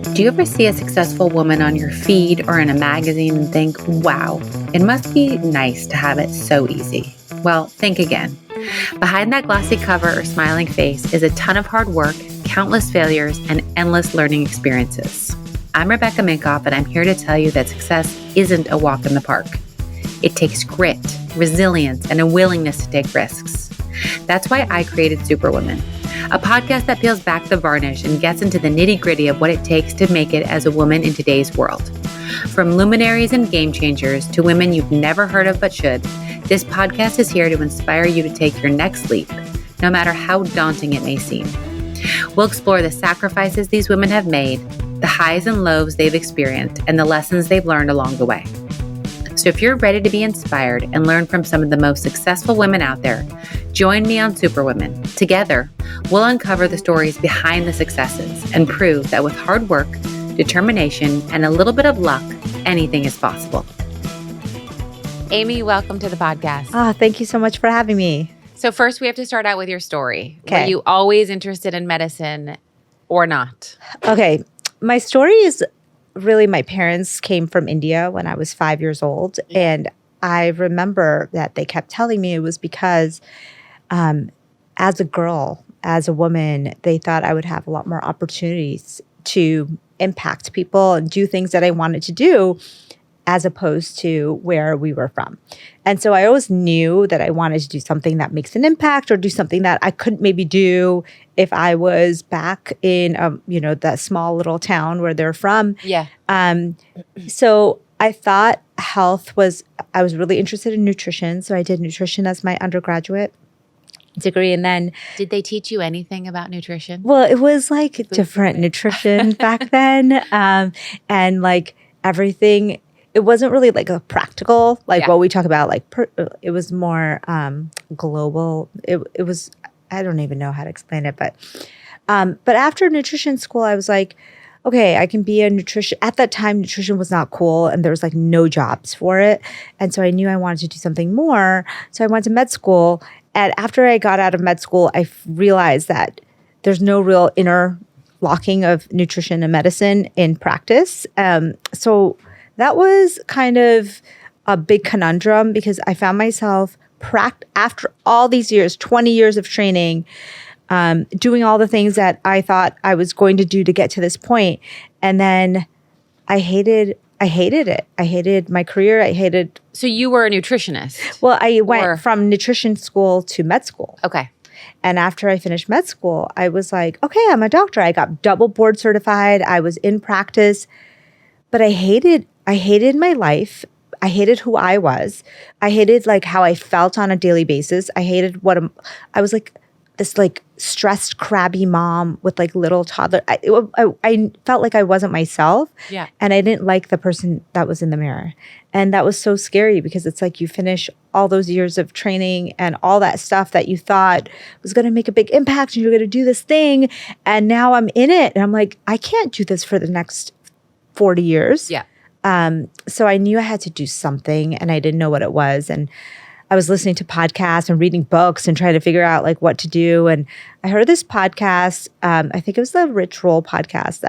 Do you ever see a successful woman on your feed or in a magazine and think, wow, it must be nice to have it so easy? Well, think again. Behind that glossy cover or smiling face is a ton of hard work, countless failures, and endless learning experiences. I'm Rebecca Minkoff, and I'm here to tell you that success isn't a walk in the park. It takes grit, resilience, and a willingness to take risks. That's why I created Superwomen, a podcast that peels back the varnish and gets into the nitty-gritty of what it takes to make it as a woman in today's world. From luminaries and game changers to women you've never heard of but should, this podcast is here to inspire you to take your next leap, no matter how daunting it may seem. We'll explore the sacrifices these women have made, the highs and lows they've experienced, and the lessons they've learned along the way. So if you're ready to be inspired and learn from some of the most successful women out there, join me on Superwomen. Together, we'll uncover the stories behind the successes and prove that with hard work, determination, and a little bit of luck, anything is possible. Amy, welcome to the podcast. Oh, thank you so much for having me. So first, we have to start out with your story. Okay. Were you always interested in medicine or not? Okay. My story is really my parents came from India when I was 5 years old. And I remember that they kept telling me it was because as a girl, as a woman, they thought I would have a lot more opportunities to impact people and do things that I wanted to do as opposed to where we were from. And so I always knew that I wanted to do something that makes an impact or do something that I couldn't maybe do if I was back in, that small little town where they're from. Yeah. So I thought I was really interested in nutrition. So I did nutrition as my undergraduate degree. And then Did they teach you anything about nutrition? well, it was like different nutrition back then. And like everything, it wasn't really like a practical, like what we talk about, it was more global. It was, I don't even know how to explain it, but after nutrition school, I was like, okay, I can be a nutrition. At that time, nutrition was not cool and there was like no jobs for it. And so I knew I wanted to do something more. So I went to med school. And after I got out of med school, I realized that there's no real interlocking of nutrition and medicine in practice. So that was kind of a big conundrum because I found myself after all these years, 20 years of training, doing all the things that I thought I was going to do to get to this point. And then I hated it. I hated my career. So you were a nutritionist? Well, I went from nutrition school to med school. Okay. And after I finished med school, I was like, okay, I'm a doctor. I got double board certified. I was in practice. But I hated my life. I hated who I was. I hated like how I felt on a daily basis. I hated I was like this like stressed, crabby mom with like little toddler. I felt like I wasn't myself. Yeah. And I didn't like the person that was in the mirror. And that was so scary because it's like you finish all those years of training and all that stuff that you thought was going to make a big impact and you're going to do this thing. And now I'm in it. And I'm like, I can't do this for the next 40 years. Yeah. So I knew I had to do something and I didn't know what it was. And I was listening to podcasts and reading books and trying to figure out like what to do. And I heard this podcast, I think it was the Rich Roll podcast.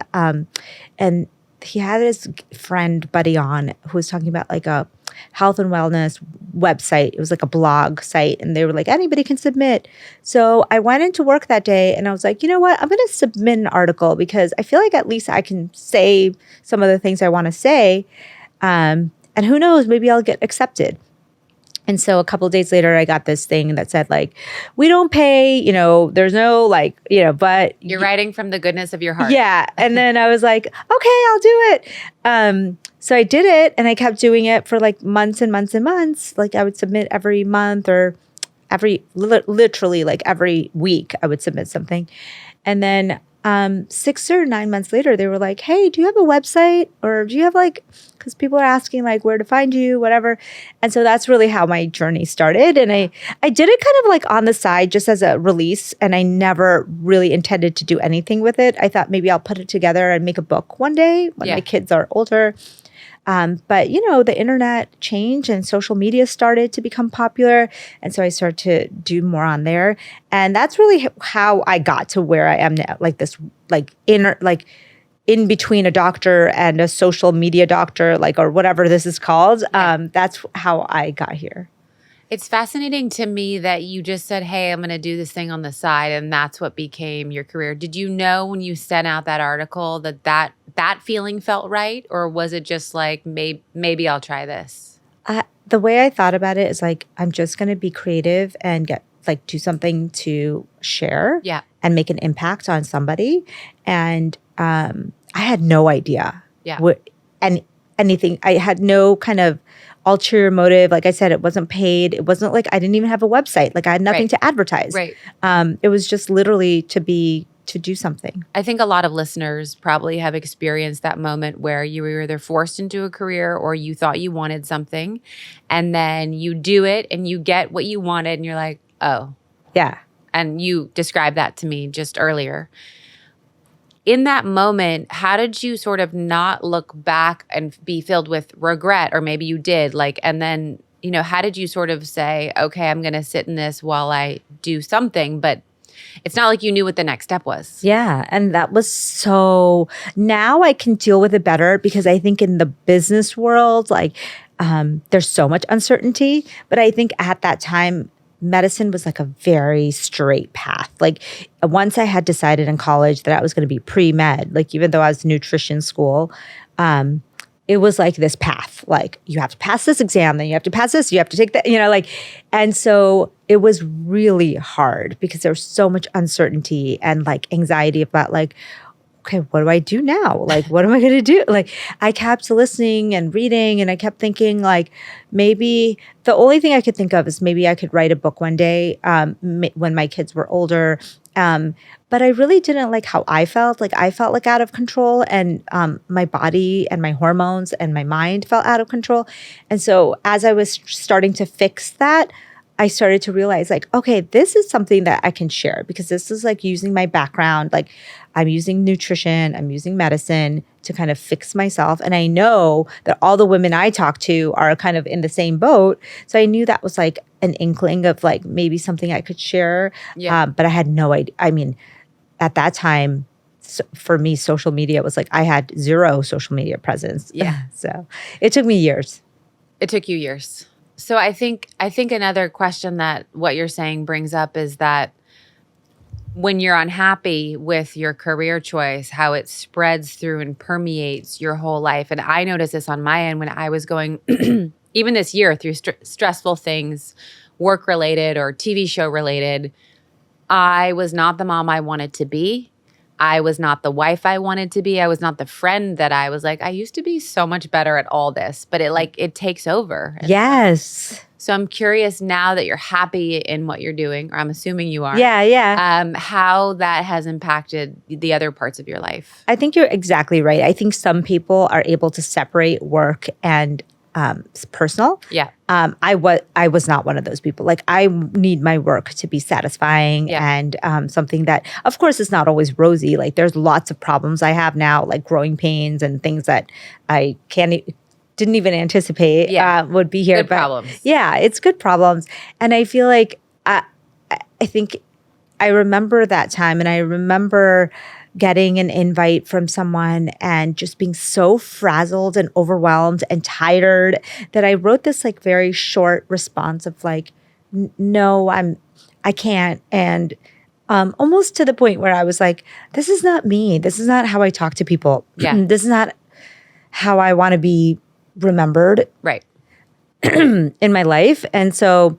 And he had his friend Buddy on who was talking about like a health and wellness website. It was like a blog site and they were like, anybody can submit. So I went into work that day and I was like, you know what? I'm going to submit an article because I feel like at least I can say some of the things I want to say. And who knows, maybe I'll get accepted. And so a couple of days later, I got this thing that said like, we don't pay, there's no like, but. You're writing from the goodness of your heart. Yeah. And then I was like, okay, I'll do it. So I did it and I kept doing it for like months and months and months. Like I would submit every month or literally like every week I would submit something. And then 6 or 9 months later, they were like, hey, do you have a website? Or do you have like, because people are asking like where to find you, whatever. And so that's really how my journey started. And I did it kind of like on the side just as a release. And I never really intended to do anything with it. I thought maybe I'll put it together and make a book one day when my kids are older. But, the internet changed and social media started to become popular. And so I started to do more on there. And that's really how I got to where I am now, like this, like inner, like in between a doctor and a social media doctor, like, or whatever this is called. That's how I got here. It's fascinating to me that you just said, hey, I'm going to do this thing on the side, and that's what became your career. Did you know when you sent out that article that feeling felt right? Or was it just like, maybe I'll try this? The way I thought about it is like, I'm just going to be creative and do something to share and make an impact on somebody. And I had no idea anything. I had no kind of ulterior motive. Like I said, it wasn't paid. It wasn't like I didn't even have a website. Like I had nothing to advertise. Right. It was just literally to do something. I think a lot of listeners probably have experienced that moment where you were either forced into a career or you thought you wanted something, and then you do it and you get what you wanted and you're like, oh. Yeah. And you described that to me just earlier. In that moment, how did you sort of not look back and be filled with regret? Or maybe you did, and then, how did you sort of say, okay, I'm going to sit in this while I do something, but it's not like you knew what the next step was. Yeah. And that was now I can deal with it better because I think in the business world, there's so much uncertainty. But I think at that time, medicine was like a very straight path. Like once I had decided in college that I was going to be pre-med, even though I was in nutrition school, it was like this path. Like you have to pass this exam, then you have to pass this, you have to take that, and so it was really hard because there was so much uncertainty and anxiety about okay, what do I do now? What am I going to do? I kept listening and reading and I kept thinking maybe the only thing I could think of is maybe I could write a book one day when my kids were older. But I really didn't like how I felt. I felt out of control and my body and my hormones and my mind felt out of control. And so as I was starting to fix that, I started to realize okay, this is something that I can share because this is using my background. I'm using nutrition, I'm using medicine to kind of fix myself. And I know that all the women I talk to are kind of in the same boat. So I knew that was an inkling of maybe something I could share. Yeah. But I had no idea. I mean, at that time, for me, social media was I had zero social media presence. Yeah. So it took me years. It took you years. So I think another question that what you're saying brings up is that when you're unhappy with your career choice, how it spreads through and permeates your whole life. And I noticed this on my end when I was going, even this year, through stressful things, work-related or TV show-related. I was not the mom I wanted to be. I was not the wife I wanted to be. I was not the friend that I was I used to be so much better at all this, but it takes over. And yes. So I'm curious now that you're happy in what you're doing, or I'm assuming you are. Yeah. How that has impacted the other parts of your life. I think you're exactly right. I think some people are able to separate work and personal. Yeah. I was not one of those people. I need my work to be satisfying and something that, of course, is not always rosy. There's lots of problems I have now, growing pains and things that I didn't even anticipate would be here. Good problems. Yeah, it's good problems. And I feel I think I remember that time, and I remember getting an invite from someone and just being so frazzled and overwhelmed and tired that I wrote this very short response of no, I can't. And almost to the point where I was this is not me. This is not how I talk to people. Yeah. This is not how I want to be remembered. Right. In my life. And so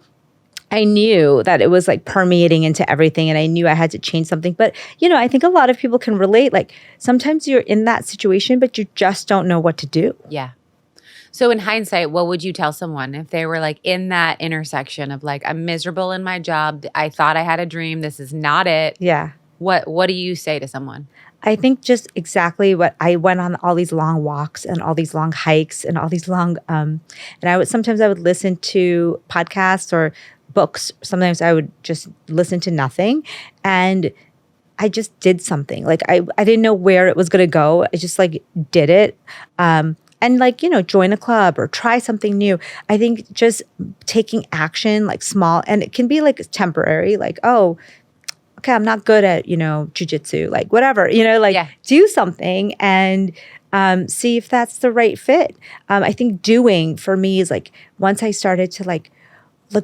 I knew that it was permeating into everything, and I knew I had to change something. But, I think a lot of people can relate. Sometimes you're in that situation, but you just don't know what to do. Yeah. So in hindsight, what would you tell someone if they were in that intersection of I'm miserable in my job. I thought I had a dream. This is not it. Yeah. What do you say to someone? I think just exactly what I went on all these long walks and all these long hikes and all these long, and sometimes I would listen to podcasts or books. Sometimes I would just listen to nothing, and I just did something. I didn't know where it was going to go. I just did it. And join a club or try something new. I think just taking action, small, and it can be temporary, okay, I'm not good at, jujitsu, like whatever, do something and see if that's the right fit. I think doing for me is like, once I started to like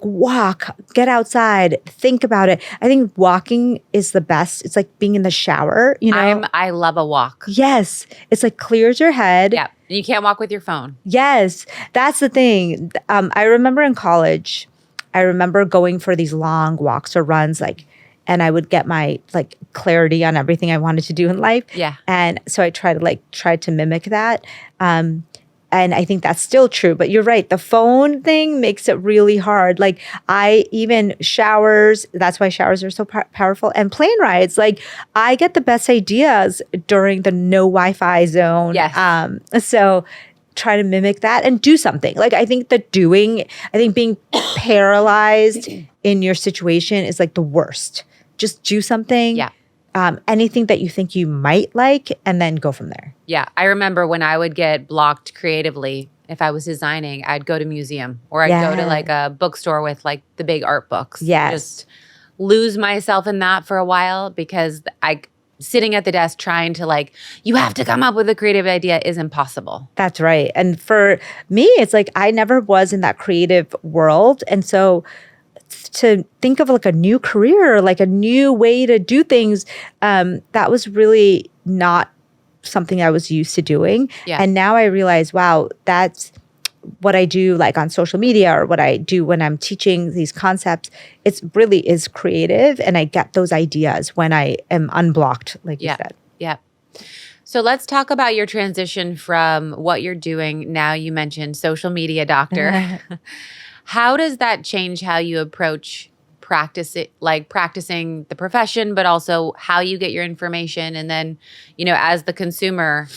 walk, get outside, think about it. I think walking is the best. It's like being in the shower, I love a walk. Yes. It's like clears your head. Yeah. You can't walk with your phone. Yes. That's the thing. I remember in college, I remember going for these long walks or runs, and I would get my like clarity on everything I wanted to do in life. Yeah. And so I tried to mimic that. And I think that's still true, but you're right. The phone thing makes it really hard. Like even showers, that's why showers are so powerful. And plane rides, like I get the best ideas during the no Wi-Fi zone. Yes. So try to mimic that and do something. Like I think being paralyzed in your situation is like the worst. Just do something. Yeah. Anything that you think you might like, and then go from there. Yeah. I remember when I would get blocked creatively, if I was designing, I'd go to museum or I'd go to like a bookstore with like the big art books. Yes. Just lose myself in that for a while because sitting at the desk trying to like, you have to come up with a creative idea is impossible. That's right. And for me, it's like I never was in that creative world. And so to think of like a new career, like a new way to do things, that was really not something I was used to doing. Yeah. And now I realize, wow, that's what I do like on social media or what I do when I'm teaching these concepts. It really is creative. And I get those ideas when I am unblocked, like you said. Yeah. So let's talk about your transition from what you're doing. Now you mentioned social media doctor. How does that change how you approach practicing the profession, but also how you get your information? And then, as the consumer,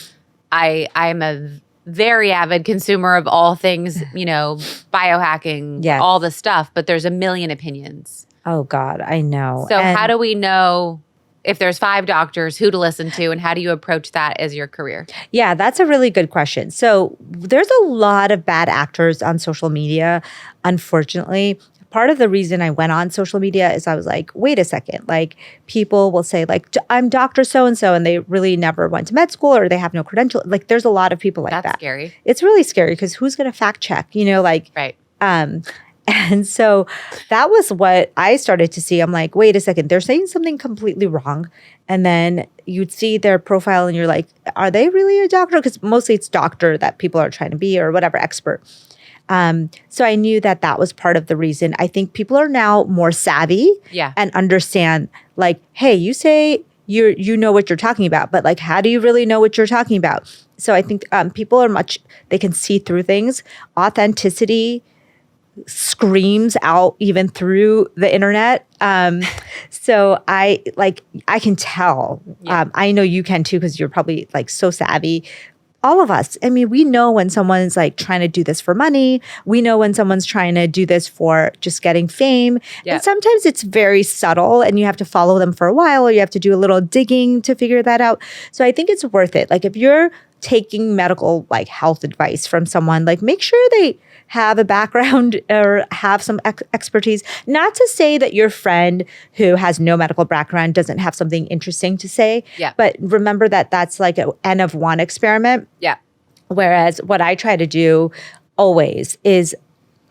I'm a very avid consumer of all things, biohacking, all the stuff, but there's a million opinions. Oh God, I know. So how do we know if there's 5 doctors, who to listen to, and how do you approach that as your career? Yeah, that's a really good question. So there's a lot of bad actors on social media, unfortunately. Part of the reason I went on social media is I was like, wait a second. Like people will say like, I'm Dr. So-and-so, and they really never went to med school or they have no credential. Like there's a lot of people like that. That's scary. It's really scary because who's going to fact check, Right. And so that was what I started to see. I'm like, wait a second, they're saying something completely wrong. And then you'd see their profile and you're like, are they really a doctor? Because mostly it's doctor that people are trying to be or whatever, expert. So I knew that was part of the reason. I think people are now more savvy and understand like, hey, you say you know what you're talking about, but like, how do you really know what you're talking about? So I think people are they can see through things. Authenticity screams out even through the internet. So I can tell. I know you can too, because you're probably like so savvy. All of us. I mean, we know when someone's like trying to do this for money. We know when someone's trying to do this for just getting fame. Yeah. And sometimes it's very subtle and you have to follow them for a while or you have to do a little digging to figure that out. So I think it's worth it. Like if you're taking medical like health advice from someone, like make sure they have a background or have some expertise. Not to say that your friend who has no medical background doesn't have something interesting to say, but remember that that's like an N of 1 experiment. Yeah. Whereas what I try to do always is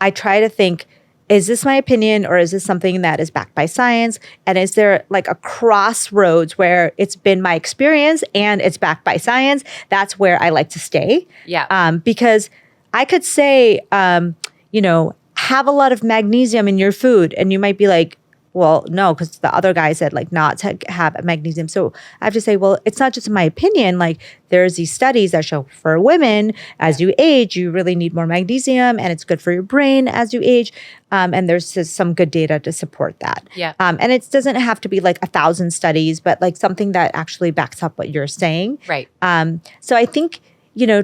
I try to think, is this my opinion or is this something that is backed by science? And is there like a crossroads where it's been my experience and it's backed by science? That's where I like to stay. Yeah. Because I could say, have a lot of magnesium in your food. And you might be like, well, no, because the other guy said like not to have magnesium. So I have to say, well, it's not just my opinion. Like there's these studies that show for women, as you age, you really need more magnesium and it's good for your brain as you age. And there's just some good data to support that. Yeah. And it doesn't have to be like 1,000 studies, but like something that actually backs up what you're saying. Right. So I think,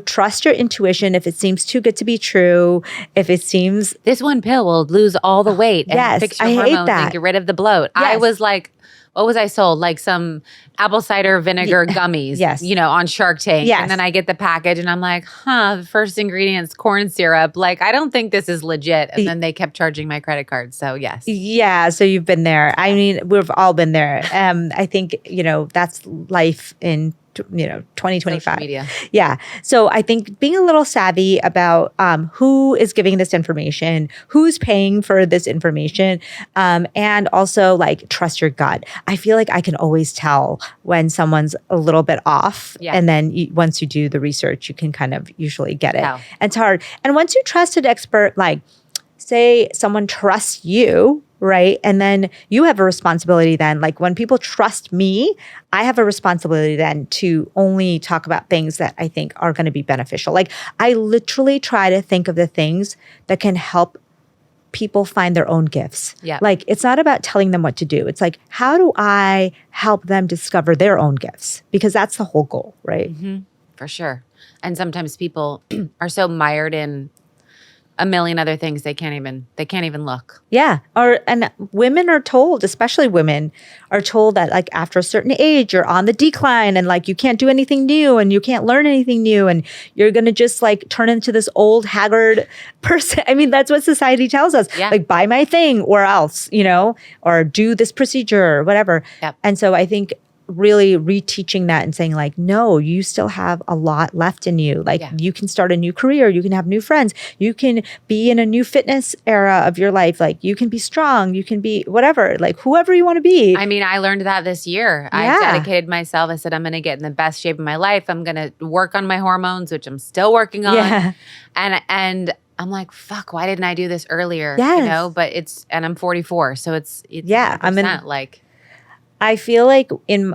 trust your intuition. If it seems too good to be true, if it seems this one pill will lose all the weight and fix your hormones and get rid of the bloat. Yes. I was like, what was I sold? Like some apple cider vinegar gummies, Yes. On Shark Tank. Yes. And then I get the package and I'm like, the first ingredient's corn syrup. Like, I don't think this is legit. And then they kept charging my credit card. So yes. Yeah. So you've been there. I mean, we've all been there. I think, that's life in 2025. Social media. Yeah. So I think being a little savvy about who is giving this information, who's paying for this information, and also like trust your gut. I feel like I can always tell when someone's a little bit off. Yeah. And then once you do the research, you can kind of usually get it. Wow. And it's hard. And once you trust an expert, like say someone trusts you, right? And then you have a responsibility then, like when people trust me, I have a responsibility then to only talk about things that I think are going to be beneficial. Like I literally try to think of the things that can help people find their own gifts. Yeah. Like it's not about telling them what to do. It's like, how do I help them discover their own gifts? Because that's the whole goal, right? Mm-hmm. For sure. And sometimes people are so mired in a million other things they can't even look. Yeah. And women are told, especially women are told that like after a certain age, you're on the decline and like you can't do anything new and you can't learn anything new and you're going to just like turn into this old haggard person. I mean, that's what society tells us. Yeah. Like buy my thing or else, or do this procedure or whatever. Yep. And so I think really reteaching that and saying like, no, you still have a lot left in you. Like you can start a new career. You can have new friends. You can be in a new fitness era of your life. Like you can be strong. You can be whatever, like whoever you want to be. I mean, I learned that this year. I dedicated myself. I said, I'm going to get in the best shape of my life. I'm going to work on my hormones, which I'm still working on. Yeah. And I'm like, fuck, why didn't I do this earlier? Yes. But and I'm 44. So it's yeah, I'm in like. I feel like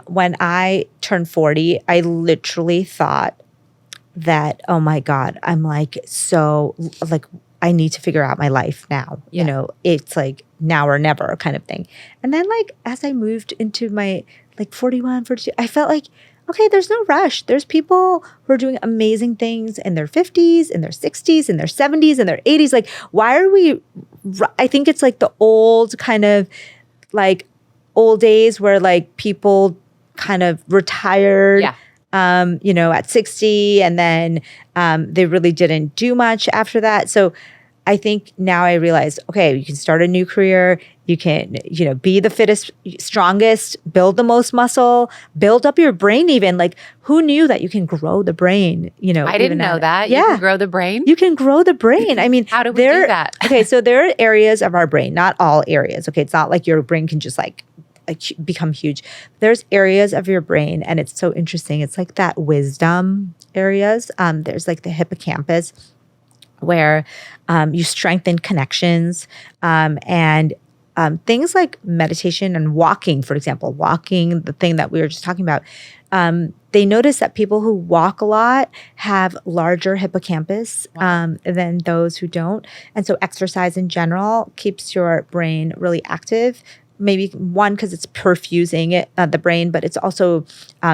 when I turned 40, I literally thought that, oh my God, I'm like, so like, I need to figure out my life now. Yeah. It's like now or never kind of thing. And then like, as I moved into my like 41, 42, I felt like, okay, there's no rush. There's people who are doing amazing things in their 50s, in their 60s, in their 70s, in their 80s. Like, why are we, I think it's like the old kind of like, old days where like people kind of retired, at 60 and then they really didn't do much after that. So I think now I realize, okay, you can start a new career. You can, be the fittest, strongest, build the most muscle, build up your brain even. Like who knew that you can grow the brain, I didn't know that. Yeah. You can grow the brain? You can grow the brain. I mean, how do we do that? Okay, so there are areas of our brain, not all areas. Okay, it's not like your brain can just like become huge. There's areas of your brain, and it's so interesting. It's like that wisdom areas. There's like the hippocampus where you strengthen connections and things like meditation and walking, for example, the thing that we were just talking about. They notice that people who walk a lot have larger hippocampus than those who don't. And so exercise in general keeps your brain really active. Maybe one, because it's perfusing the brain, but it's also,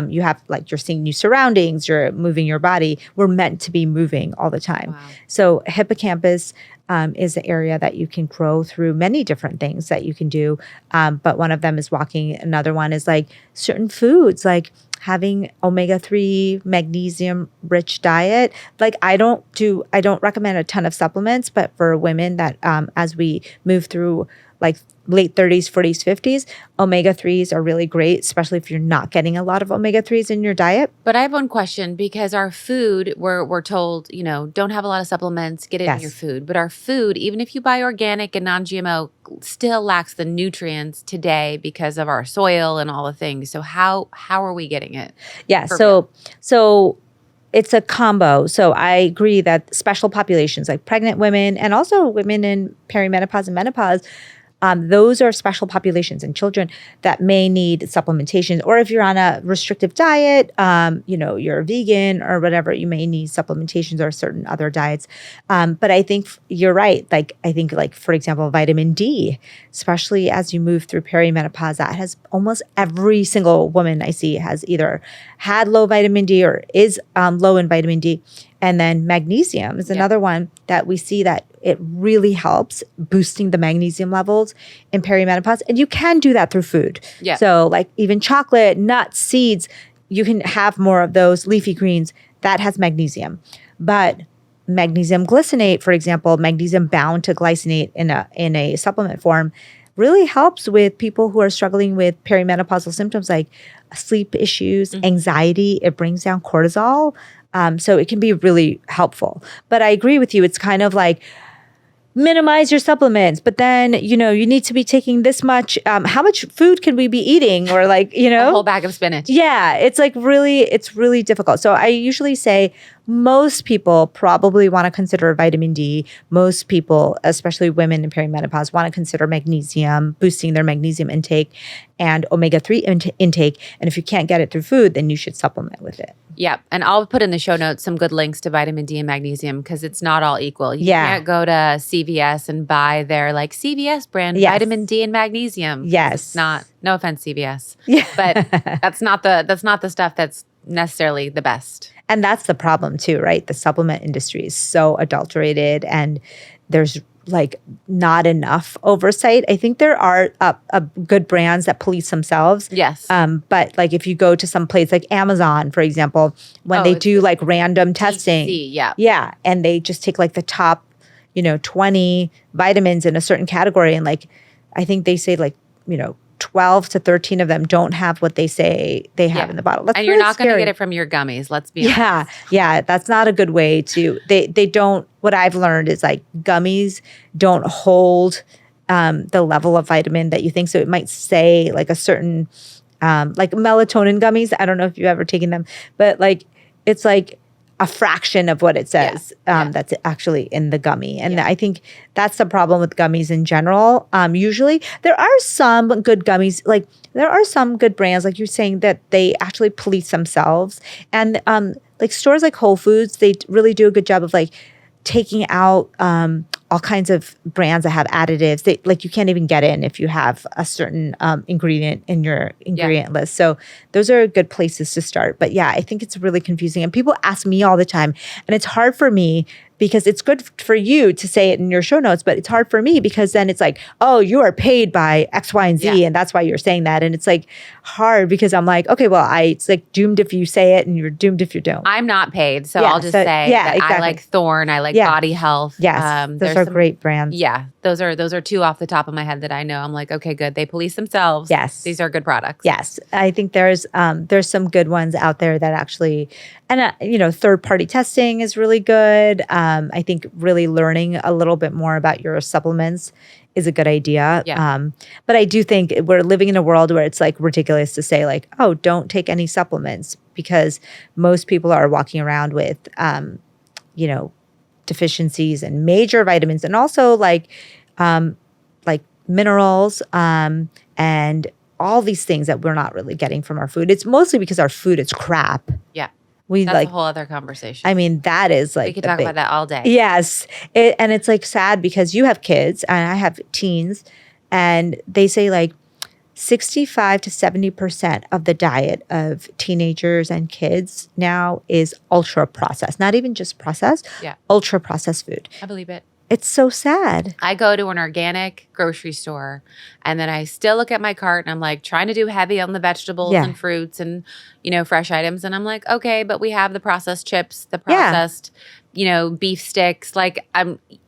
you have like, you're seeing new surroundings, you're moving your body. We're meant to be moving all the time. Wow. So hippocampus is the area that you can grow through many different things that you can do. But one of them is walking. Another one is like certain foods, like having omega-3 magnesium rich diet. Like I don't recommend a ton of supplements, but for women that as we move through like late 30s, 40s, 50s, omega-3s are really great, especially if you're not getting a lot of omega-3s in your diet. But I have one question, because our food, we're told, don't have a lot of supplements, get it in your food. But our food, even if you buy organic and non-GMO, still lacks the nutrients today because of our soil and all the things. So how are we getting it? Yeah, so it's a combo. So I agree that special populations like pregnant women and also women in perimenopause and menopause, those are special populations and children that may need supplementation. Or if you're on a restrictive diet, you're a vegan or whatever, you may need supplementations or certain other diets. But I think you're right. Like, I think like, for example, vitamin D, especially as you move through perimenopause, that has almost every single woman I see has either had low vitamin D or is low in vitamin D. And then magnesium is another one that we see that it really helps boosting the magnesium levels in perimenopause. And you can do that through food. Yeah. So like even chocolate, nuts, seeds, you can have more of those leafy greens that has magnesium. But magnesium glycinate, for example, magnesium bound to glycinate in a supplement form, really helps with people who are struggling with perimenopausal symptoms like sleep issues, anxiety. It brings down cortisol. So it can be really helpful. But I agree with you. It's kind of like minimize your supplements, but then, you need to be taking this much. How much food can we be eating? Or like, a whole bag of spinach. Yeah, it's really difficult. So I usually say most people probably want to consider vitamin D. Most people, especially women in perimenopause, want to consider magnesium, boosting their magnesium intake and omega-3 intake. And if you can't get it through food, then you should supplement with it. Yeah. And I'll put in the show notes some good links to vitamin D and magnesium because it's not all equal. You can't go to CVS and buy their like CVS brand vitamin D and magnesium. Yes. It's not, no offense, CVS. Yeah. But that's not the stuff that's necessarily the best. And that's the problem too, right? The supplement industry is so adulterated and there's like not enough oversight. I think there are good brands that police themselves. Yes. But like if you go to some place like Amazon, for example, when they do like random testing. yeah. Yeah. And they just take like the top, 20 vitamins in a certain category. And like, I think they say like, 12 to 13 of them don't have what they say they have in the bottle. That's and you're not going to get it from your gummies. Let's be honest. Yeah. That's not a good way to, they don't, what I've learned is like gummies don't hold the level of vitamin that you think. So it might say like a certain, like melatonin gummies. I don't know if you've ever taken them, but like, it's like a fraction of what it says that's actually in the gummy. And I think that's the problem with gummies in general. Usually there are some good gummies, like there are some good brands, like you're saying, that they actually police themselves. And like stores like Whole Foods, they really do a good job of like taking out all kinds of brands that have additives. They like you can't even get in if you have a certain ingredient in your ingredient list. So those are good places to start. But yeah, I think it's really confusing. And people ask me all the time, and it's hard for me because it's good for you to say it in your show notes, but it's hard for me because then it's like, oh, you are paid by X, Y, and Z, and that's why you're saying that. And it's like hard because I'm like, okay, well, it's like doomed if you say it and you're doomed if you don't. I'm not paid, so I'll just say that exactly. I like Thorne, I like Body Health. Yes, those are great brands. Yeah, those are two off the top of my head that I know. I'm like, okay, good. They police themselves. Yes, these are good products. Yes, I think there's some good ones out there that actually, and third party testing is really good. I think really learning a little bit more about your supplements is a good idea. Yeah. But I do think we're living in a world where it's like ridiculous to say like, oh, don't take any supplements because most people are walking around with, deficiencies and major vitamins and also like minerals and all these things that we're not really getting from our food. It's mostly because our food is crap. Yeah. That's a whole other conversation. I mean, that is like we could talk about that all day. Yes. And it's like sad because you have kids and I have teens and they say like 65 to 70% of the diet of teenagers and kids now is ultra processed, not even just processed, ultra processed food. I believe it. It's so sad. I go to an organic grocery store and then I still look at my cart and I'm like trying to do heavy on the vegetables and fruits and, fresh items. And I'm like, okay, but we have the processed chips, the processed, beef sticks. Like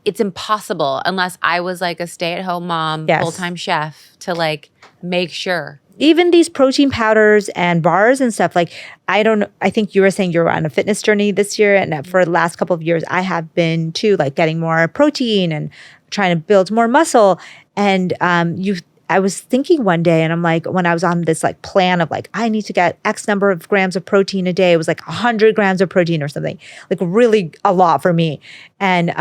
it's impossible unless I was like a stay-at-home mom, full-time chef to like make sure. Even these protein powders and bars and stuff, like, I think you were saying you were on a fitness journey this year. And for the last couple of years, I have been too, like getting more protein and trying to build more muscle. And I was thinking one day, and I'm like, when I was on this like plan of like, I need to get X number of grams of protein a day. It was like 100 grams of protein or something, like really a lot for me. And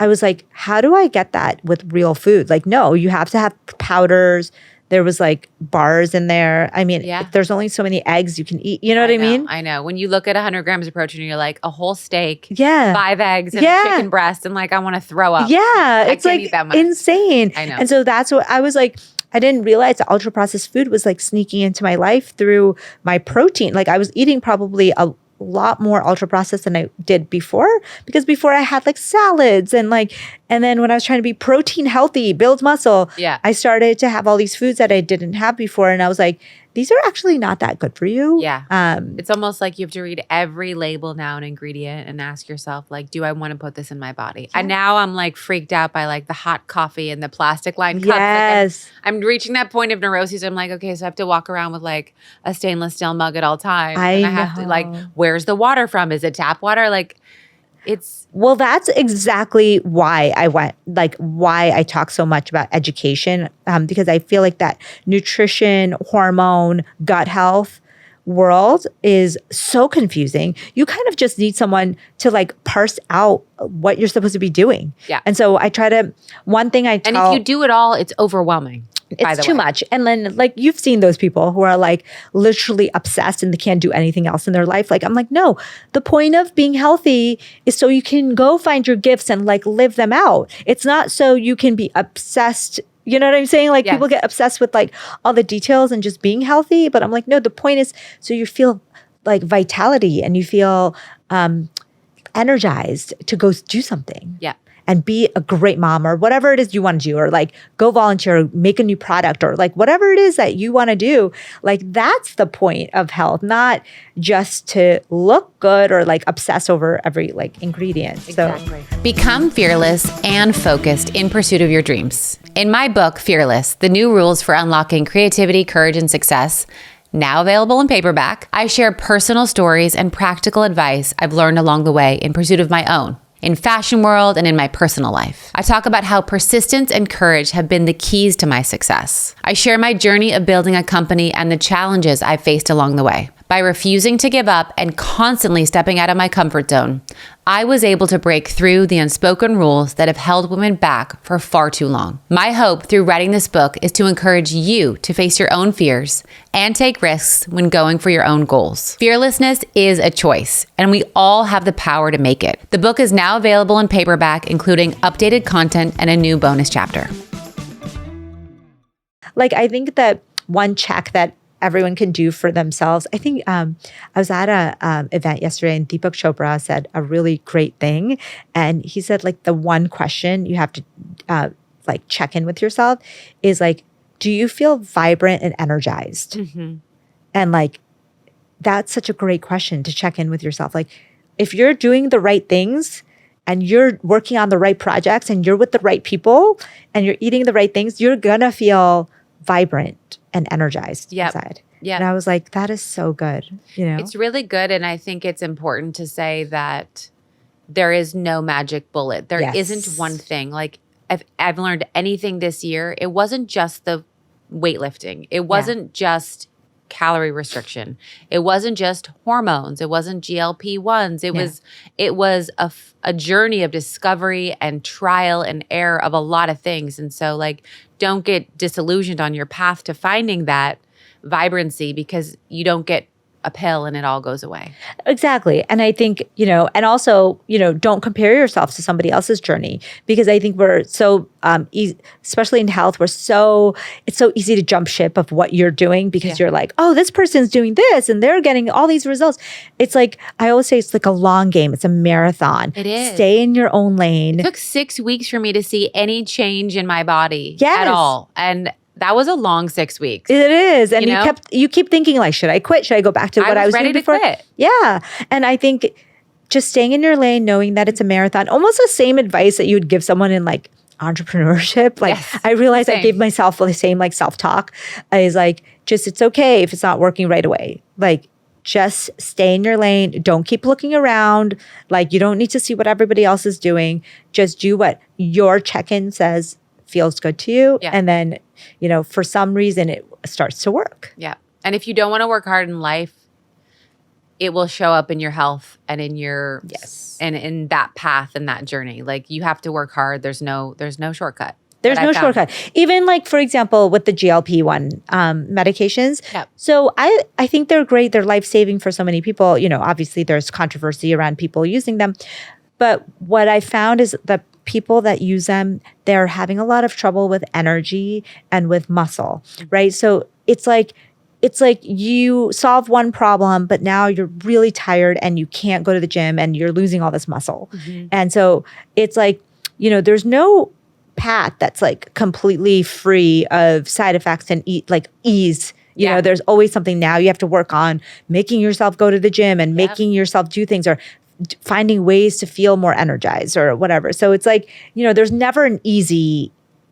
I was like, how do I get that with real food? Like, no, you have to have powders. There was like bars in there. I mean, there's only so many eggs you can eat. You know what I mean? I know. When you look at 100 grams of protein, you're like a whole steak, 5 eggs, and a chicken breast, and like I want to throw up. Yeah, it's like eat that much. Insane. I know. And so that's what I was like. I didn't realize that ultra processed food was like sneaking into my life through my protein. Like I was eating probably lot more ultra processed than I did before, because before I had like salads and then when I was trying to be protein healthy, build muscle, I started to have all these foods that I didn't have before. And I was like, these are actually not that good for you. Yeah. It's almost like you have to read every label now and ingredient and ask yourself, like, do I want to put this in my body? Yeah. And now I'm like freaked out by like the hot coffee and the plastic lined cups. Yes. Like I'm reaching that point of neuroses. I'm like, okay, so I have to walk around with like a stainless steel mug at all times. I have to like, where's the water from? Is it tap water? Like well, that's exactly why why I talk so much about education, because I feel like that nutrition, hormone, gut health world is so confusing. You kind of just need someone to like parse out what you're supposed to be doing. Yeah. And so I try to, one thing I tell— And if you do it all, it's overwhelming. It's too much. And then like you've seen those people who are like literally obsessed and they can't do anything else in their life. Like I'm like, no, the point of being healthy is so you can go find your gifts and like live them out. It's not so you can be obsessed. You know what I'm saying? Like people get obsessed with like all the details and just being healthy. But I'm like, no, the point is so you feel like vitality and you feel energized to go do something. Yeah. And be a great mom or whatever it is you want to do, or like go volunteer, or make a new product, or like whatever it is that you want to do. Like that's the point of health, not just to look good or like obsess over every like ingredient. Exactly. So become fearless and focused in pursuit of your dreams. In my book, Fearless, The New Rules for Unlocking Creativity, Courage, and Success, now available in paperback, I share personal stories and practical advice I've learned along the way in pursuit of my own, in fashion world and in my personal life. I talk about how persistence and courage have been the keys to my success. I share my journey of building a company and the challenges I've faced along the way. By refusing to give up and constantly stepping out of my comfort zone, I was able to break through the unspoken rules that have held women back for far too long. My hope through writing this book is to encourage you to face your own fears and take risks when going for your own goals. Fearlessness is a choice, and we all have the power to make it. The book is now available in paperback, including updated content and a new bonus chapter. Like, I think that one check that everyone can do for themselves. I think I was at a event yesterday and Deepak Chopra said a really great thing. And he said like the one question you have to like check in with yourself is like, do you feel vibrant and energized? Mm-hmm. And like, that's such a great question to check in with yourself. Like if you're doing the right things and you're working on the right projects and you're with the right people and you're eating the right things, you're gonna feel vibrant and energized inside. Yeah. And I was like, that is so good. You know, it's really good. And I think it's important to say that there is no magic bullet. There isn't one thing. Like if I've learned anything this year, it wasn't just the weightlifting. It wasn't just calorie restriction. It wasn't just hormones. It wasn't GLP-1s. It was a journey of discovery and trial and error of a lot of things. And so like, don't get disillusioned on your path to finding that vibrancy because you don't get a pill and it all goes away. Exactly. And I think, you know, and also, you know, don't compare yourself to somebody else's journey because I think we're so, especially in health, it's so easy to jump ship of what you're doing because you're like, oh, this person's doing this and they're getting all these results. It's like, I always say it's like a long game. It's a marathon. It is. Stay in your own lane. It took 6 weeks for me to see any change in my body at all. And that was a long 6 weeks. It is. And you keep thinking like, should I quit? Should I go back to what I was doing before? Ready to quit. Yeah. And I think just staying in your lane, knowing that it's a marathon, almost the same advice that you would give someone in like entrepreneurship. Like I realized I gave myself the same like self-talk is like, just, it's okay if it's not working right away. Like just stay in your lane. Don't keep looking around. Like you don't need to see what everybody else is doing. Just do what your check-in says feels good to you. Yeah. And then, you know, for some reason it starts to work. Yeah. And if you don't want to work hard in life, it will show up in your health and in your and in that path and that journey. Like you have to work hard. There's no shortcut. There's no shortcut. Even like, for example, with the GLP-1 medications. Yep. So I think they're great. They're life-saving for so many people. You know, obviously there's controversy around people using them. But what I found is that people that use them, they're having a lot of trouble with energy and with muscle, right? So it's like it's like you solve one problem, but now you're really tired and you can't go to the gym and you're losing all this muscle. And so it's like, there's no path that's like completely free of side effects and ease. There's always something now you have to work on, making yourself go to the gym and making yourself do things, or finding ways to feel more energized or whatever. So it's like, there's never an easy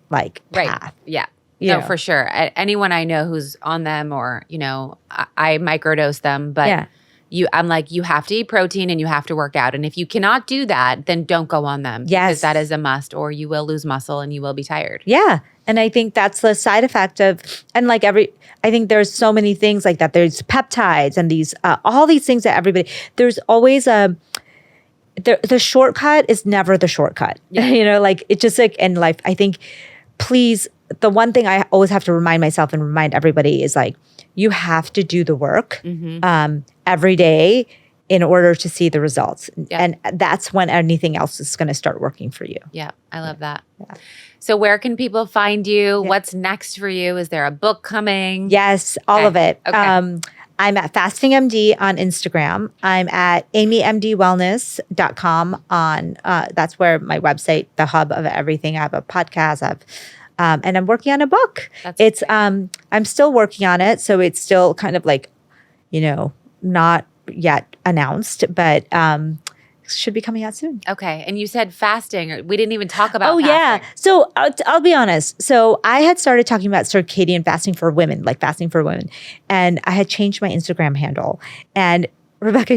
path. Right. Yeah. No, for sure. Anyone I know who's on them, or, I microdose them, but I'm like, you have to eat protein and you have to work out. And if you cannot do that, then don't go on them. Yes. Because that is a must, or you will lose muscle and you will be tired. Yeah. And I think that's the side effect of, and I think there's so many things like that. There's peptides and these, all these things that there's always the shortcut is never the shortcut. Yeah. It's just like in life, I think, please, the one thing I always have to remind myself and remind everybody is like, you have to do the work every day in order to see the results. Yeah. And that's when anything else is going to start working for you. Yeah, I love that. Yeah. So where can people find you? Yeah. What's next for you? Is there a book coming? Yes, all of it. Okay. I'm at Fasting MD on Instagram. I'm at amymdwellness.com on, that's where my website, the hub of everything. I have a podcast. And I'm working on a book. It's I'm still working on it, so it's still kind of like, not yet announced, but should be coming out soon. Okay. And you said fasting. We didn't even talk about fasting. Yeah. So I'll be honest. So I had started talking about circadian fasting for women, like fasting for women, and I had changed my Instagram handle. And Rebecca,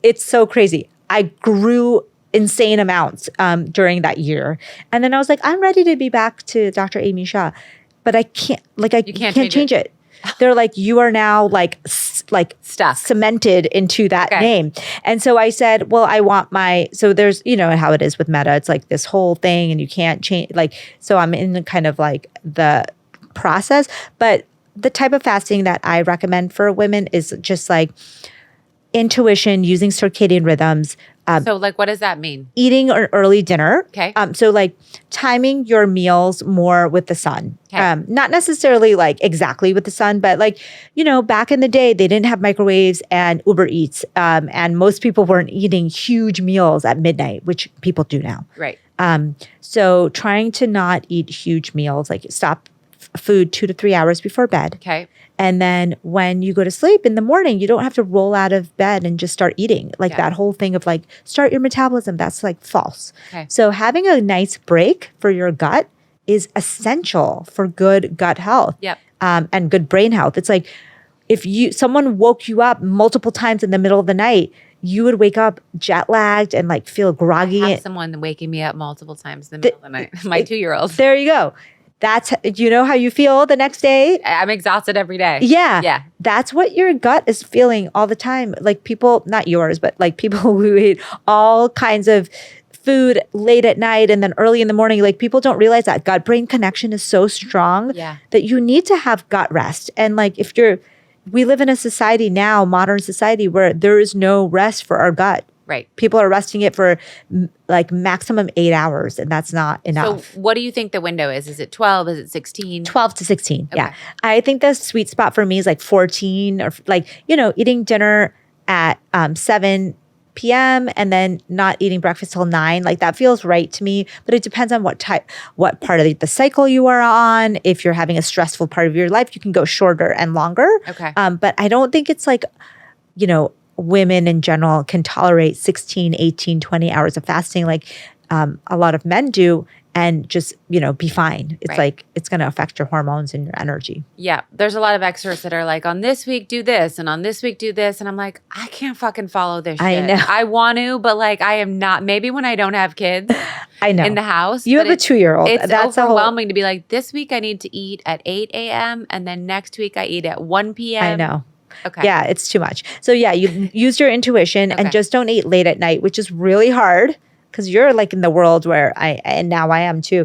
it's so crazy. I grew insane amounts during that year. And then I was like, I'm ready to be back to Dr. Amy Shah, but I can't, you can't change it. They're like, you are now stuck, cemented into that name. And so I said, well, I want so there's, how it is with Meta. It's like this whole thing and you can't change, so I'm in kind of like the process. But the type of fasting that I recommend for women is just like intuition, using circadian rhythms. So what does that mean? Eating an early dinner. Okay. So timing your meals more with the sun. Okay. Not necessarily exactly with the sun, but back in the day, they didn't have microwaves and Uber Eats. And most people weren't eating huge meals at midnight, which people do now. Right. So trying to not eat huge meals, stop food 2 to 3 hours before bed. Okay. And then when you go to sleep in the morning, you don't have to roll out of bed and just start eating. That whole thing of start your metabolism, that's folse. Okay. So having a nice break for your gut is essential for good gut health. Yep. And good brain health. It's like if someone woke you up multiple times in the middle of the night, you would wake up jet lagged and feel groggy. I have someone waking me up multiple times in the middle of the night. My 2-year-old. There you go. That's, how you feel the next day? I'm exhausted every day. Yeah. Yeah. That's what your gut is feeling all the time. People, not yours, but people who eat all kinds of food late at night and then early in the morning, people don't realize that gut-brain connection is so strong that you need to have gut rest. And we live in a society now, modern society, where there is no rest for our gut. Right. People are resting it for maximum 8 hours, and that's not enough. So what do you think the window is? Is it 12? Is it 16? 12 to 16. Okay. Yeah. I think the sweet spot for me is 14, or eating dinner at 7 p.m. and then not eating breakfast till 9. That feels right to me, but it depends on what part of the cycle you are on. If you're having a stressful part of your life, you can go shorter and longer. Okay. But I don't think it's women in general can tolerate 16, 18, 20 hours of fasting a lot of men do, and just, be fine. It's it's going to affect your hormones and your energy. Yeah. There's a lot of experts that are on this week, do this, and on this week, do this. And I'm like, I can't fucking follow this shit. I know. I want to, but I am not. Maybe when I don't have kids I know. in the house. You have a 2-year-old. It's overwhelming to be this week I need to eat at 8 a.m. and then next week I eat at 1 p.m. I know. Okay. Yeah, it's too much. So you use your intuition and just don't eat late at night, which is really hard because you're in the world where and now I am too,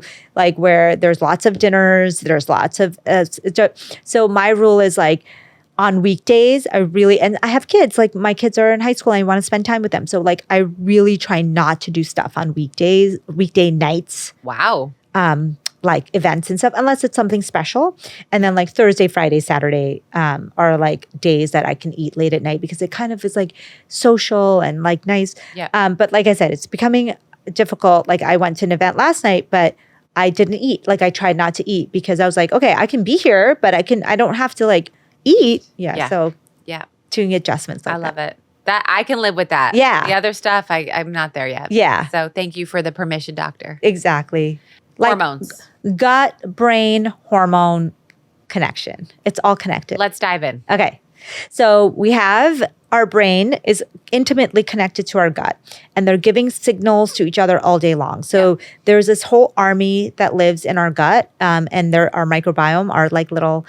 where there's lots of dinners, there's lots of, so my rule is on weekdays, and I have kids, my kids are in high school and I want to spend time with them. So I really try not to do stuff on weekday nights. Wow. like events and stuff, unless it's something special. And then like Thursday, Friday, Saturday are like days that I can eat late at night because it kind of is like social and like nice. Yeah. But like I said, it's becoming difficult. Like I went to an event last night, but I didn't eat. Like I tried not to eat because I was like, okay, I can be here, but I don't have to like eat. Yeah. So doing adjustments like that. I love it. That I can live with that. Yeah. The other stuff, I'm not there yet. Yeah. So thank you for the permission, doctor. Exactly. Hormones. Like gut-brain hormone connection. It's all connected. Let's dive in. Okay. So we have our brain is intimately connected to our gut, and they're giving signals to each other all day long. So there's this whole army that lives in our gut, and our microbiome are like little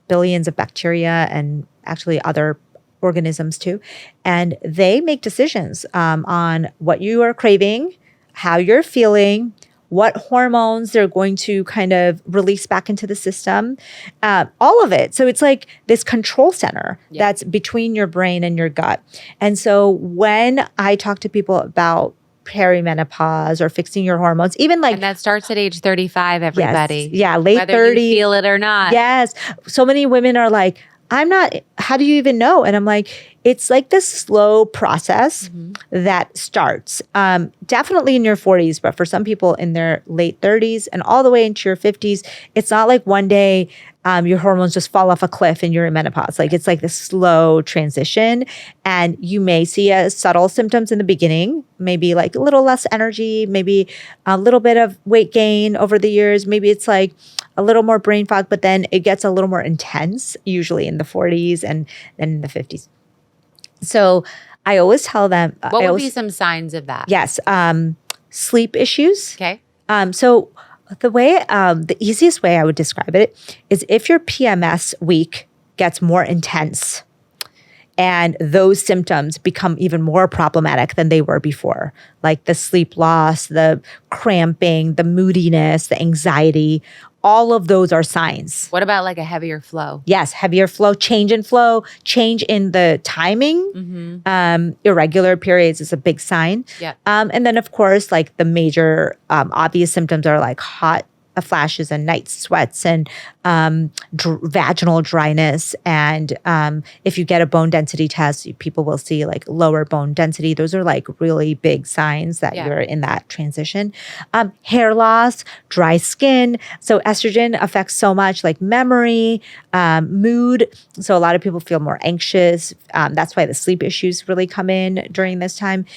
billions of bacteria and actually other organisms too. And they make decisions on what you are craving, how you're feeling, what hormones they're going to kind of release back into the system, all of it. So it's like this control center that's between your brain and your gut. And so when I talk to people about perimenopause or fixing your hormones, even like— And that starts at age 35, everybody. Yes, yeah, late 30s. Whether you feel it or not. Yes. So many women are like, I'm not, how do you even know? And I'm like, it's like this slow process that starts definitely in your 40s, but for some people in their late 30s and all the way into your 50s, it's not like one day your hormones just fall off a cliff and you're in menopause. Like it's like this slow transition, and you may see subtle symptoms in the beginning, maybe like a little less energy, maybe a little bit of weight gain over the years. Maybe it's like a little more brain fog, but then it gets a little more intense, usually in the 40s and then in the 50s. So I always tell them— What would be some signs of that? Yes. Sleep issues. Okay. So the easiest way I would describe it is if your PMS week gets more intense and those symptoms become even more problematic than they were before, like the sleep loss, the cramping, the moodiness, the anxiety, all of those are signs. What about like a heavier flow? Yes, heavier flow, change in the timing. Irregular periods is a big sign. Yeah. And then, of course, like the major obvious symptoms are like hot flashes and night sweats and vaginal dryness. And if you get a bone density test, people will see like lower bone density. Those are like really big signs that you're in that transition. Hair loss, dry skin. So estrogen affects so much like memory, mood. So a lot of people feel more anxious. That's why the sleep issues really come in during this time.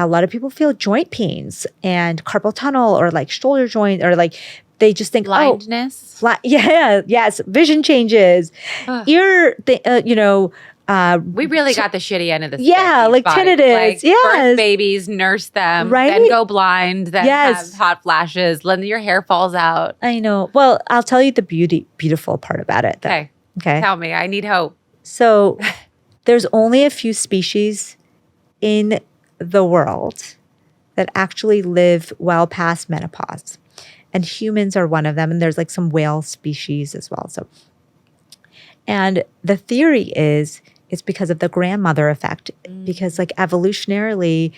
A lot of people feel joint pains and carpal tunnel or like shoulder joint, or like they just think blindness. Vision changes, ear. We really got the shitty end of the stick. Yeah, like tinnitus. Like birth babies, nurse them, then go blind, then have hot flashes, then your hair falls out. I know. Well, I'll tell you the beautiful part about it, though. Okay. Tell me. I need hope. So there's only a few species in the world that actually live well past menopause. And humans are one of them. And there's like some whale species as well. And the theory is it's because of the grandmother effect, because like evolutionarily,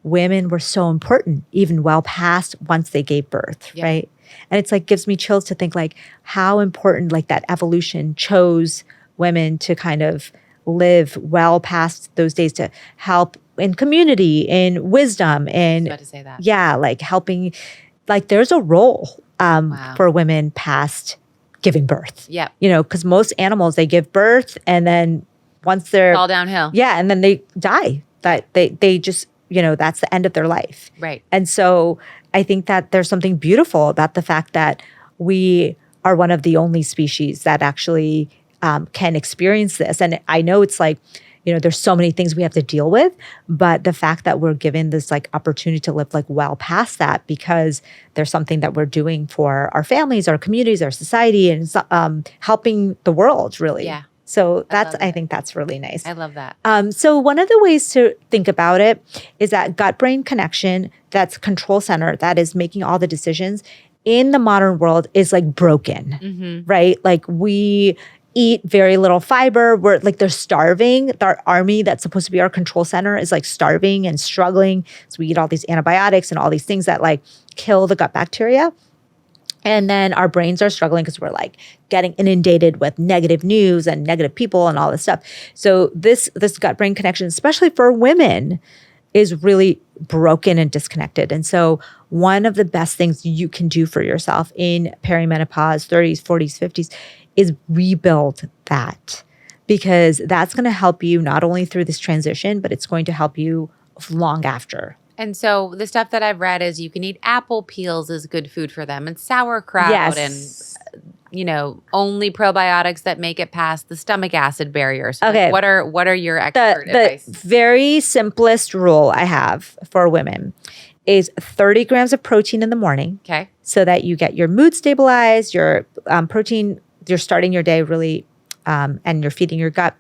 women were so important, even well past once they gave birth, right? And it's like gives me chills to think like how important like that evolution chose women to kind of live well past those days to help in community, in wisdom, in— I was about to say that. Yeah, like helping, like there's a role for women past giving birth. Yeah. Because most animals, they give birth and then once they're— all downhill. Yeah, and then they die. That they just, that's the end of their life. Right. And so I think that there's something beautiful about the fact that we are one of the only species that actually can experience this. And I know it's like, there's so many things we have to deal with, but the fact that we're given this like opportunity to live like well past that because there's something that we're doing for our families, our communities, our society, and helping the world really. Yeah. So I think that's really nice. I love that. So one of the ways to think about it is that gut-brain connection, that's control center, that is making all the decisions in the modern world is like broken, right? Like eat very little fiber. We're like, they're starving. Our army that's supposed to be our control center is like starving and struggling. So we eat all these antibiotics and all these things that like kill the gut bacteria. And then our brains are struggling because we're like getting inundated with negative news and negative people and all this stuff. So this gut brain connection, especially for women, is really broken and disconnected. And so one of the best things you can do for yourself in perimenopause, 30s, 40s, 50s, is rebuild that, because that's going to help you not only through this transition, but it's going to help you long after. And so the stuff that I've read is you can eat apple peels is good food for them, and sauerkraut, Yes. and only probiotics that make it past the stomach acid barrier. So Okay. what are your expert advice? The very simplest rule I have for women is 30 grams of protein in the morning. Okay. So that you get your mood stabilized, your protein, you're starting your day really, and you're feeding your gut.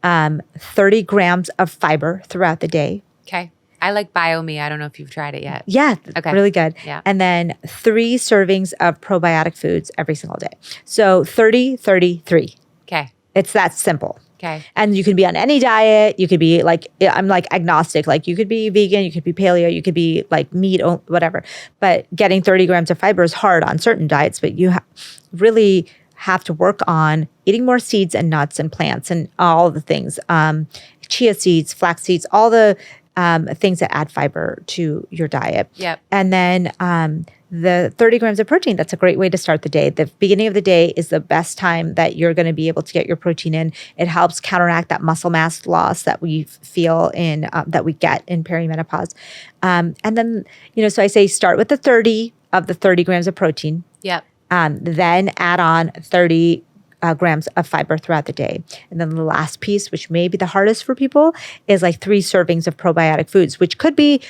30 grams of fiber throughout the day. Okay. I like BioMe. I don't know if you've tried it yet. Yeah, Okay. really good. Yeah. And then 3 servings of probiotic foods every single day. So 30, 33. Okay. It's that simple. Okay. And you can be on any diet. You could be like, I'm like agnostic. Like you could be vegan, you could be paleo, you could be like meat, whatever. But getting 30 grams of fiber is hard on certain diets, but you really have to work on eating more seeds and nuts and plants and all the things. Chia seeds, flax seeds, all the things that add fiber to your diet. Yep. And then the 30 grams of protein, that's a great way to start the day. The beginning of the day is the best time that you're going to be able to get your protein in. It helps counteract that muscle mass loss that we feel that we get in perimenopause. And then, so I say start with the 30 grams of protein. Yep. Then add on 30 grams of fiber throughout the day. And then the last piece, which may be the hardest for people, is like 3 servings of probiotic foods, which could be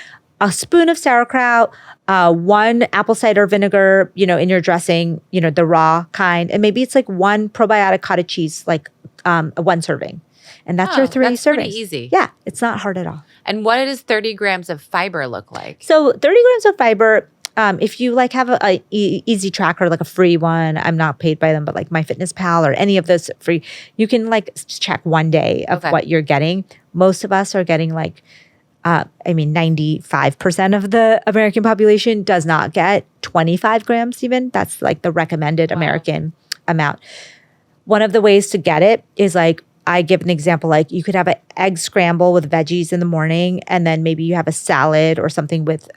a spoon of sauerkraut, 1 apple cider vinegar, in your dressing, the raw kind. And maybe it's like 1 probiotic cottage cheese, like 1 serving. And that's your 3 that's servings. pretty easy. Yeah, it's not hard at all. And what does 30 grams of fiber look like? So 30 grams of fiber, if you like have a easy tracker, like a free one, I'm not paid by them, but like MyFitnessPal or any of those free, you can like check one day of what you're getting. Most of us are getting like, 95% of the American population does not get 25 grams even. That's like the recommended American amount. One of the ways to get it is like, I give an example, like you could have an egg scramble with veggies in the morning, and then maybe you have a salad or something with,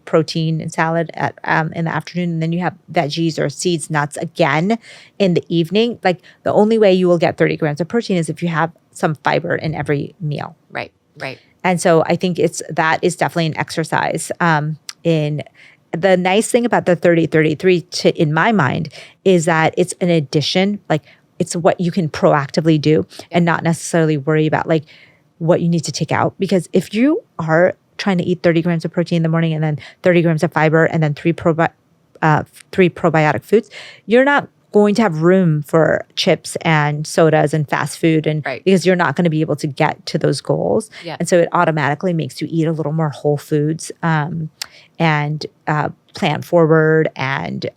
protein and salad in the afternoon, and then you have veggies or seeds, nuts again in the evening. Like the only way you will get 30 grams of protein is if you have some fiber in every meal. Right. And so I think that is definitely an exercise. In the nice thing about the 30-33 in my mind is that it's an addition, like it's what you can proactively do and not necessarily worry about like what you need to take out. Because if you are trying to eat 30 grams of protein in the morning and then 30 grams of fiber and then 3 probiotic foods, you're not going to have room for chips and sodas and fast food, and because you're not going to be able to get to those goals. Yeah. And so it automatically makes you eat a little more whole foods and plant forward and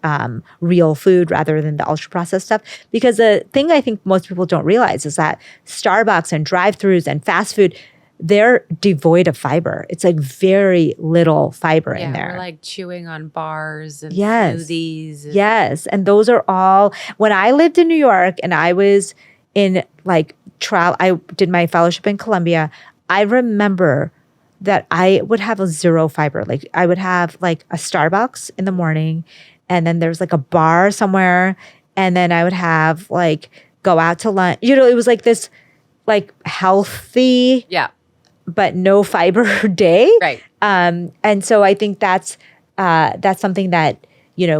real food rather than the ultra processed stuff. Because the thing I think most people don't realize is that Starbucks and drive-thrus and fast food, they're devoid of fiber. It's like very little fiber in there. We're like chewing on bars and smoothies. Yes. And those are all, when I lived in New York and I was in like trial, I did my fellowship in Columbia, I remember that I would have a 0 fiber. Like I would have like a Starbucks in the morning, and then there's like a bar somewhere, and then I would have like go out to lunch. It was like this like healthy but no fiber day. Right. And so I think that's something that,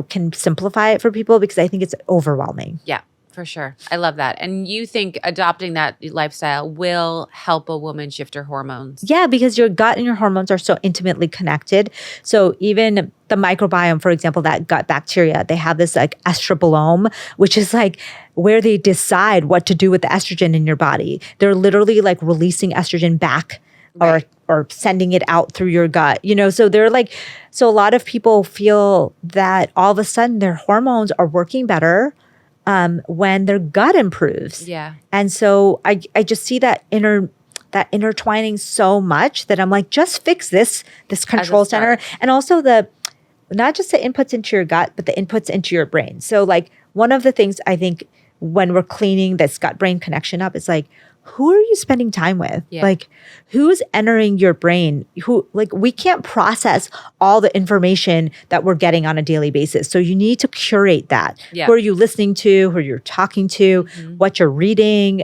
can simplify it for people, because I think it's overwhelming. Yeah, for sure. I love that. And you think adopting that lifestyle will help a woman shift her hormones? Yeah, because your gut and your hormones are so intimately connected. So even the microbiome, for example, that gut bacteria, they have this like estrobolome, which is like where they decide what to do with the estrogen in your body. They're literally like releasing estrogen back or sending it out through your gut, so they're like, so a lot of people feel that all of a sudden their hormones are working better. when their gut improves. Yeah. And so I just see that intertwining so much that I'm like, just fix this control center. And also not just the inputs into your gut, but the inputs into your brain. So like one of the things I think when we're cleaning this gut brain connection up is like, who are you spending time with? Yeah. Like who's entering your brain? We can't process all the information that we're getting on a daily basis. So you need to curate that. Yeah. Who are you listening to? Who you're talking to? What you're reading?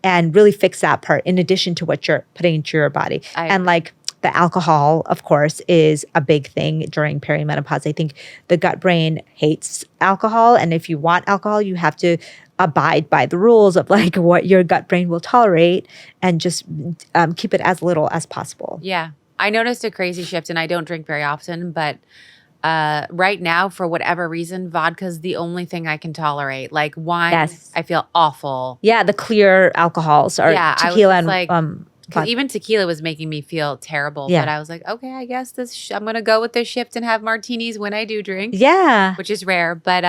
And really fix that part in addition to what you're putting into your body. And like the alcohol, of course, is a big thing during perimenopause. I think the gut brain hates alcohol. And if you want alcohol, you have to abide by the rules of like what your gut brain will tolerate and just keep it as little as possible. Yeah. I noticed a crazy shift, and I don't drink very often, but right now, for whatever reason, vodka's the only thing I can tolerate. Like wine, I feel awful. Yeah, the clear alcohols or tequila and like, even tequila was making me feel terrible. Yeah. But I was like, okay, I guess I'm going to go with this shift and have martinis when I do drink. Yeah. Which is rare. But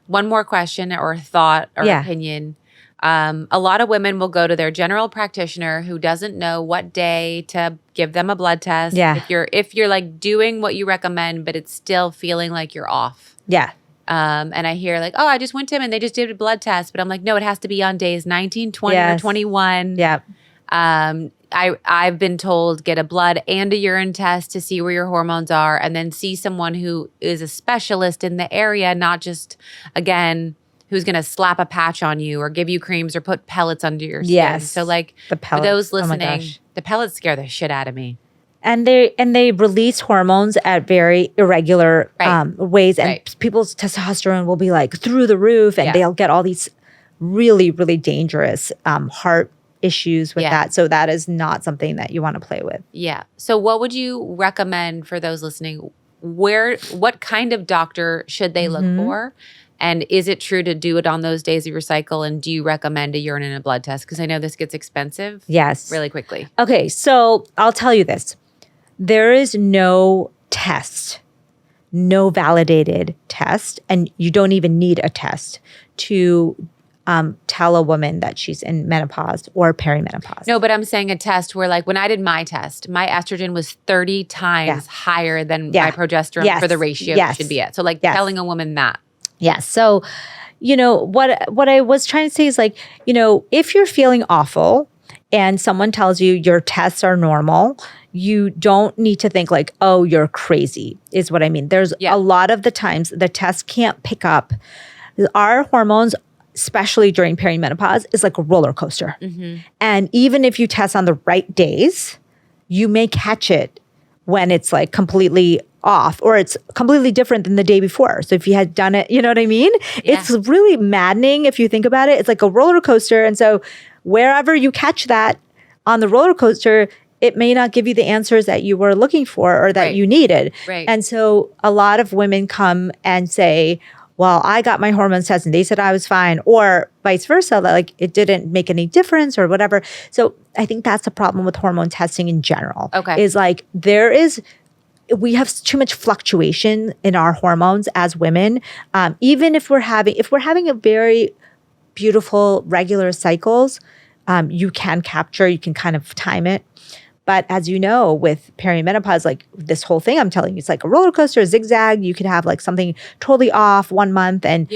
one more question or thought or opinion. A lot of women will go to their general practitioner who doesn't know what day to give them a blood test. Yeah. If you're like doing what you recommend, but it's still feeling like you're off. Yeah. And I hear like, oh, I just went to him and they just did a blood test. But I'm like, no, it has to be on days 19, 20, or 21. Yeah. I've been told get a blood and a urine test to see where your hormones are, and then see someone who is a specialist in the area, not just, again, who's going to slap a patch on you or give you creams or put pellets under your skin. Yes. So like for those listening, the pellets scare the shit out of me. And they release hormones at very irregular ways. And people's testosterone will be like through the roof, and they'll get all these really, really dangerous heart issues with that. So that is not something that you want to play with. Yeah. So what would you recommend for those listening? What kind of doctor should they look for? And is it true to do it on those days of your cycle? And do you recommend a urine and a blood test? Because I know this gets expensive. Yes. Really quickly. Okay. So I'll tell you this. There is no test, no validated test, and you don't even need a test to tell a woman that she's in menopause or perimenopause. No, but I'm saying a test where like when I did my test, my estrogen was 30 times higher than my progesterone for the ratio it should be at. So like telling a woman that. Yes. So, what I was trying to say is like, if you're feeling awful and someone tells you your tests are normal, you don't need to think like, oh, you're crazy, is what I mean. There's a lot of the times the test can't pick up. Our hormones, especially during perimenopause, is like a roller coaster. And even if you test on the right days, you may catch it when it's like completely off or it's completely different than the day before. So if you had done it, you know what I mean? Yeah. It's really maddening if you think about it. It's like a roller coaster. And so wherever you catch that on the roller coaster, it may not give you the answers that you were looking for or that you needed. Right. And so a lot of women come and say, well, I got my hormones tested and they said I was fine, or vice versa, that like it didn't make any difference or whatever. So I think that's the problem with hormone testing in general. Okay. Is like we have too much fluctuation in our hormones as women. Even if we're having a very beautiful regular cycles, you can kind of time it. But as you know, with perimenopause, like this whole thing I'm telling you, it's like a roller coaster, a zigzag. You could have like something totally off 1 month, and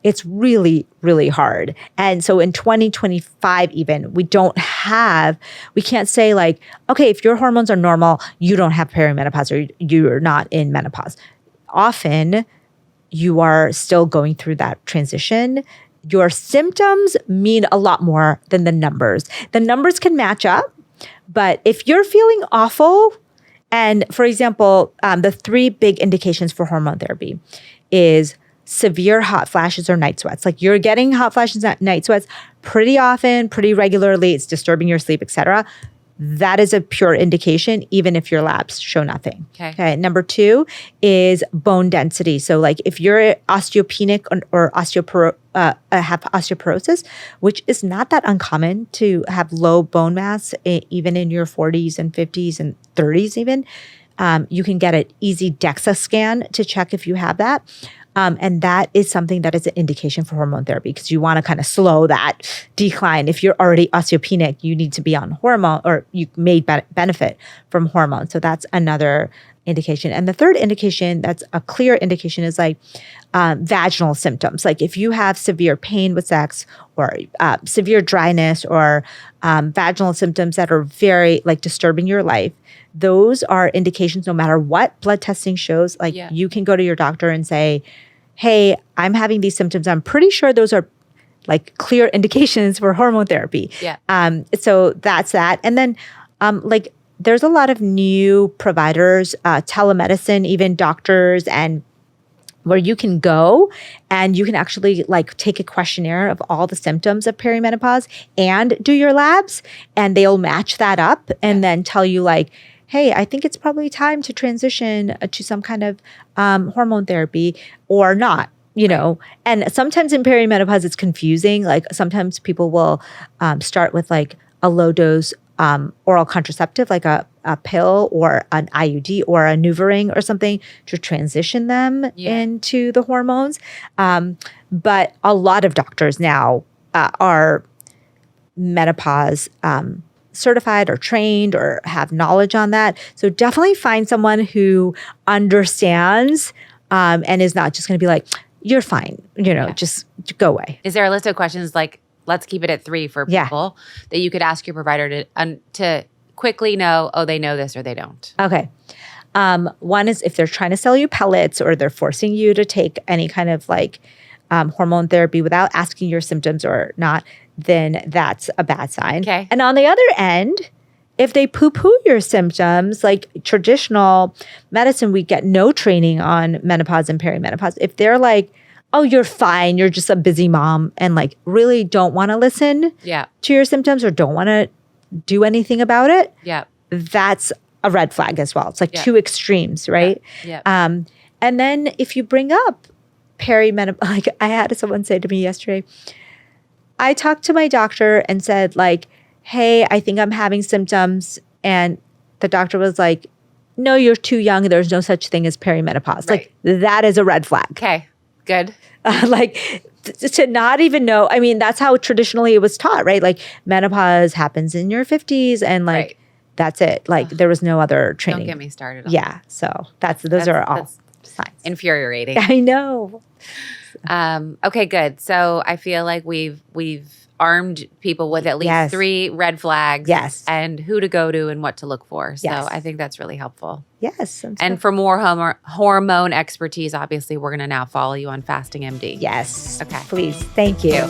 it's really, really hard. And so in 2025 even, we can't say like, okay, if your hormones are normal, you don't have perimenopause or you're not in menopause. Often you are still going through that transition. Your symptoms mean a lot more than the numbers. The numbers can match up. But if you're feeling awful, and for example, the 3 big indications for hormone therapy is severe hot flashes or night sweats. Like you're getting hot flashes and night sweats pretty often, pretty regularly, it's disturbing your sleep, etc. That is a pure indication, even if your labs show nothing. Okay. Number 2 is bone density. So like if you're osteopenic or have osteoporosis, which is not that uncommon to have low bone mass, even in your 40s and 50s and 30s even, you can get an easy DEXA scan to check if you have that. And that is something that is an indication for hormone therapy because you want to kind of slow that decline. If you're already osteopenic, you need to be on hormone or you may benefit from hormone. So that's another indication. And the third indication that's a clear indication is like vaginal symptoms. Like if you have severe pain with sex or severe dryness or vaginal symptoms that are very like disturbing your life, those are indications no matter what blood testing shows. Like you can go to your doctor and say, hey, I'm having these symptoms. I'm pretty sure those are like clear indications for hormone therapy. So that's that. And then like there's a lot of new providers, telemedicine, even doctors, and where you can go and you can actually like take a questionnaire of all the symptoms of perimenopause and do your labs, and they'll match that up and then tell you like, hey, I think it's probably time to transition to some kind of hormone therapy or not, you know. And sometimes in perimenopause, it's confusing. Like sometimes people will start with like a low dose oral contraceptive, like a pill or an IUD or a NuvaRing or something to transition them into the hormones. But a lot of doctors now are menopause certified or trained or have knowledge on that. So definitely find someone who understands and is not just going to be like, you're fine, you know, just go away. Is there a list of questions like, let's keep it at 3 for people that you could ask your provider to quickly know, oh, they know this or they don't? Okay. One is if they're trying to sell you pellets or they're forcing you to take any kind of like hormone therapy without asking your symptoms or not, then that's a bad sign. Okay. And on the other end, if they poo-poo your symptoms, like traditional medicine, we get no training on menopause and perimenopause. If they're like, oh, you're fine, you're just a busy mom, and like really don't want to listen to your symptoms or don't want to do anything about it, that's a red flag as well. It's like two extremes, right? And then if you bring up perimenopause, like I had someone say to me yesterday, I talked to my doctor and said like, hey, I think I'm having symptoms. And the doctor was like, no, you're too young. There's no such thing as perimenopause. Like that is a red flag. Okay, good. Like to not even know. I mean, that's how traditionally it was taught, right? Like menopause happens in your 50s and like that's it. Like there was no other training. Don't get me started on that. So those are all signs. Infuriating. I know. Okay, good. So I feel like we've armed people with at least 3 red flags and who to go to and what to look for. So I think that's really helpful. Yes. And for more hormone expertise, obviously, we're going to now follow you on Fasting MD. Yes. Okay. Please. Thank you.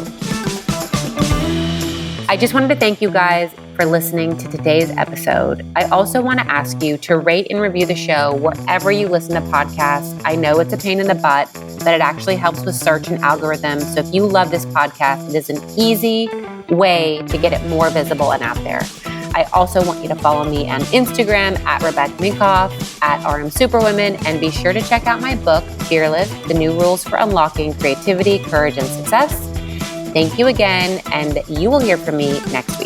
I just wanted to thank you guys for listening to today's episode. I also want to ask you to rate and review the show wherever you listen to podcasts. I know it's a pain in the butt, but it actually helps with search and algorithms. So if you love this podcast, it is an easy way to get it more visible and out there. I also want you to follow me on Instagram at Rebecca Minkoff, at RM Superwomen, and be sure to check out my book, Fearless, The New Rules for Unlocking Creativity, Courage, and Success. Thank you again, and you will hear from me next week.